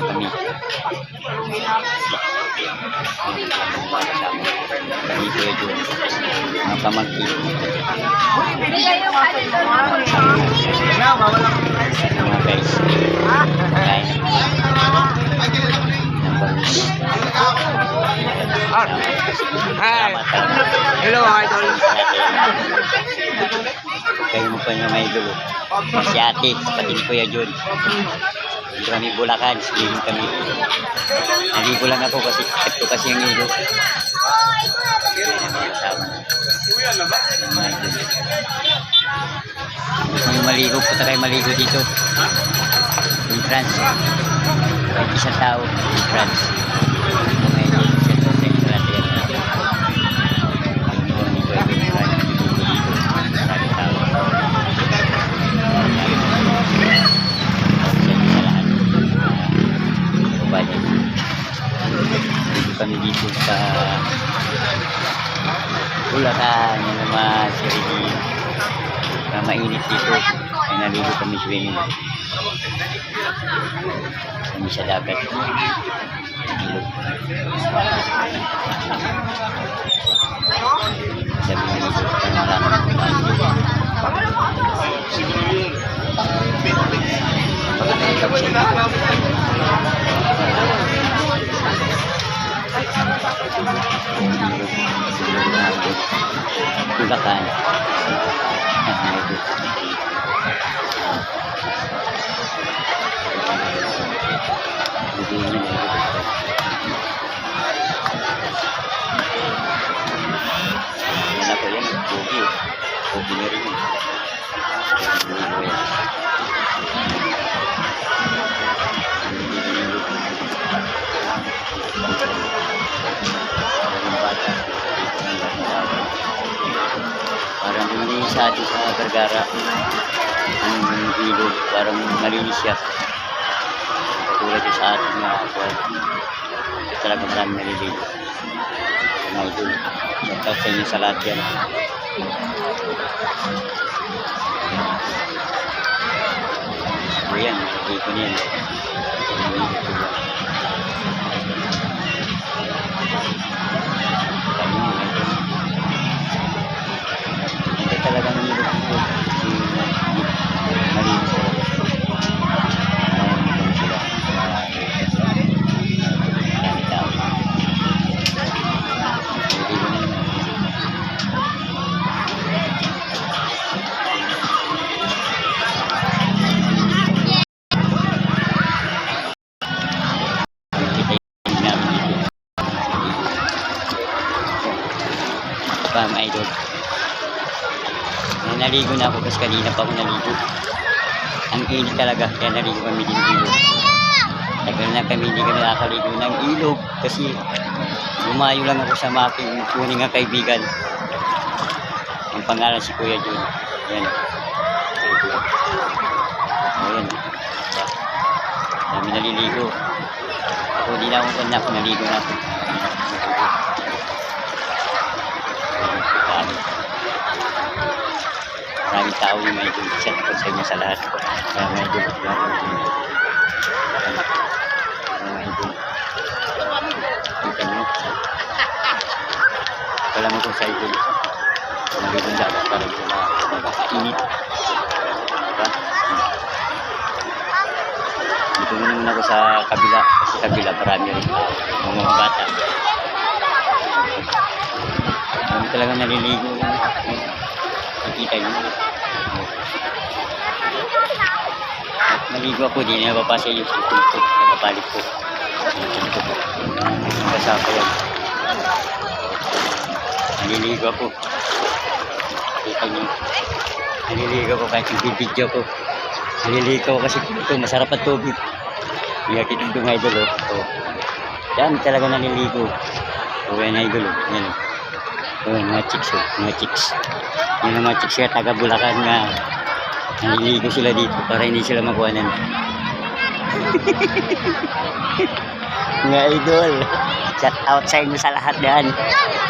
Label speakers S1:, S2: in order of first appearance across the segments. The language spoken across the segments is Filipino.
S1: kami. Kami Kuya Jun, mga pamangkin. Mga guys, kain.
S2: Hi. Hello, idol.
S1: Kayo mo pa yung may dulo. Si ate, kapatid ni Kuya Jun. Dito kami Bulacan, swimming kami. Naligo lang ako kasi ito kasi yung ilo. Gusto nyo maligo, punta kayo maligo dito. Entrance. Kahit isang tao, entrance. Kami dito sa Bulacan, yan naman si Rini. Mainit dito ay naligo kami swimming kami sa dagat. Ilog. Sabi nga nito Bulacan. Yan ako yan, Pogi. Pogi na rin. Parang hindi sa atin sa Vergara ang ilog, parang malinis siya katulad sa atin na talaga marami naliligo na idol. Shoutout sa inyo sa lahat yan. So yan, naliligo niyan. Talagang nilog ko kasi malinis talaga. Marami sila. Marami tao. Pam idol. Naligo na ako kasi kanina pa ako naligo. Ang init talaga, kaya naligo kami din ilog. Tagal na kami hindi kami nakakaligo ng ilog kasi lumayo lang ako sa making kuning ng kaibigan. Ang pangalan si Kuya Jun. Yan. Ayan. Kami naliligo. Ako di na ako naligo na ako. Maraming tao yung may chat ko sa inyo sa lahat. Kaya may idol. Kita nyo. Kala mo ko sa idol. Nagiging dagat parang init. Diba? Dito naman ako sa kabila. Kasi kabila marami rin mga bata. Marami talaga naliligo. Nakikita nyo. Naligo ako din, napapasa yung sipin ko, napapalik ko. Kasama yan. Naliligo ako. Kita nyo. Naliligo ako kahit nagbibidyo ko. Naliligo ako kasi ito, masarap at tubig. Iyakit ito ng idol. Dami talaga naliligo. Yan idol. Yan. Mga chicks. Mga chicks. Yung mga chicks kaya taga Bulacan nga. Naliligo sila dito para hindi sila makuhanan. Mga idol, shout out sa inyo sa lahat dyan.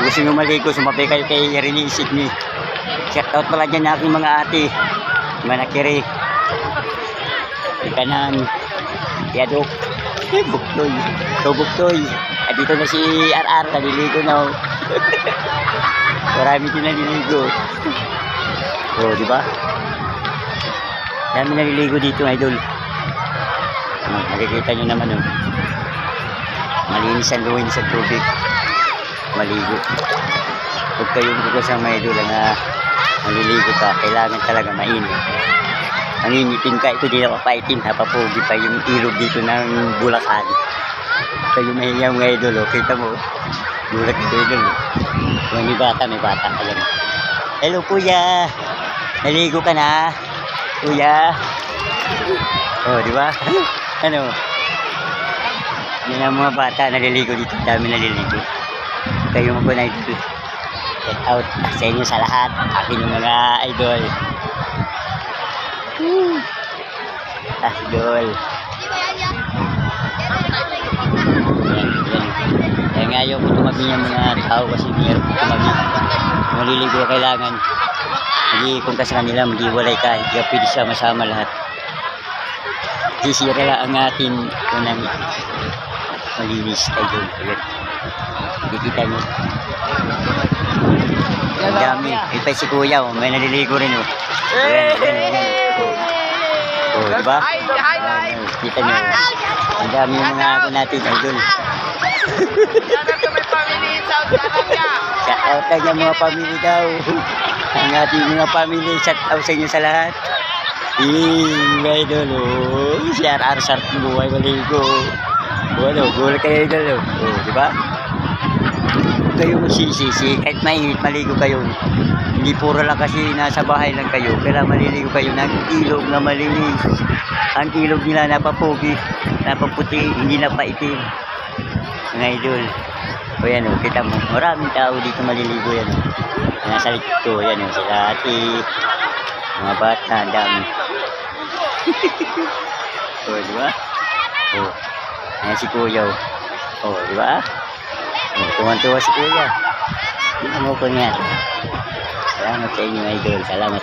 S1: Gusto nyo maligo, sumapay kayo kay Rini Sydney. Shout out pala dyan aking mga ate, mga nakiri, ikanan, yadok, Buktoy. So, Buktoy. At dito na si RR, naliligo na. Oh. Marami din naliligo. Oh, di ba? Dami naliligo dito, idol. Nakikita nyo naman, oh. Malinis ang luwin sa tubig. Maligo. Huwag kayong bukas ang mga idol na maliligo ka. Kailangan talaga mainit. Mangingitim ka, ito di na papaitim, napapogi pa yung ilog dito ng Bulacan. Kayo mahiyang mga idol, oh. Kita mo, bulat dito idol. Kung may bata ka lang. Hello kuya, naligo ka na? Kuya? Oh, di ba? Ano? Yan ang mga bata naliligo dito, dami naliligo. Kayo mo po na idol. Shout out sa inyo sa lahat, akin yung mga idol. Idol. Kaya nga ayaw ko tumabi yung mga tao kasi mayroon ko tumabi. Maliligo kailangan. Hindi kung kasi kanila maghiwalay ka, hindi ka pwede siya masama lahat. Sisira lang ang ating unang malinis idol. Nakikita nyo. Ang dami. Ito si kuya, oh. May naliligo rin. Oh. Oh, diba? Kita nyo. Ang dami yung mga ako natin, idol. Shout out na mga family daw. Ang ating mga family, shout out sa inyo sa lahat. Idol, oh. Si RR Sharp buhay maligo. Ano, gulay kayo, idol. Oh, diba? Kayo magsisisi, kahit mainit, maligo kayo. Hindi puro lang kasi nasa bahay lang kayo. Kailangan maliligo kayo ng ilog na malinis. Ang ilog nila napapogi, napaputi, hindi napaitim. Mga idol. O yan o, kita mo, maraming tao dito maliligo yan o. Nasa likod ko, yan o, sila ate, mga bata, ang dami. O, di ba? O, ayan si kuya o. O, di ba? O, tuwan-tuwa si kuya. Hindi mo ko niya. Salamat sa inyo, idol. Salamat.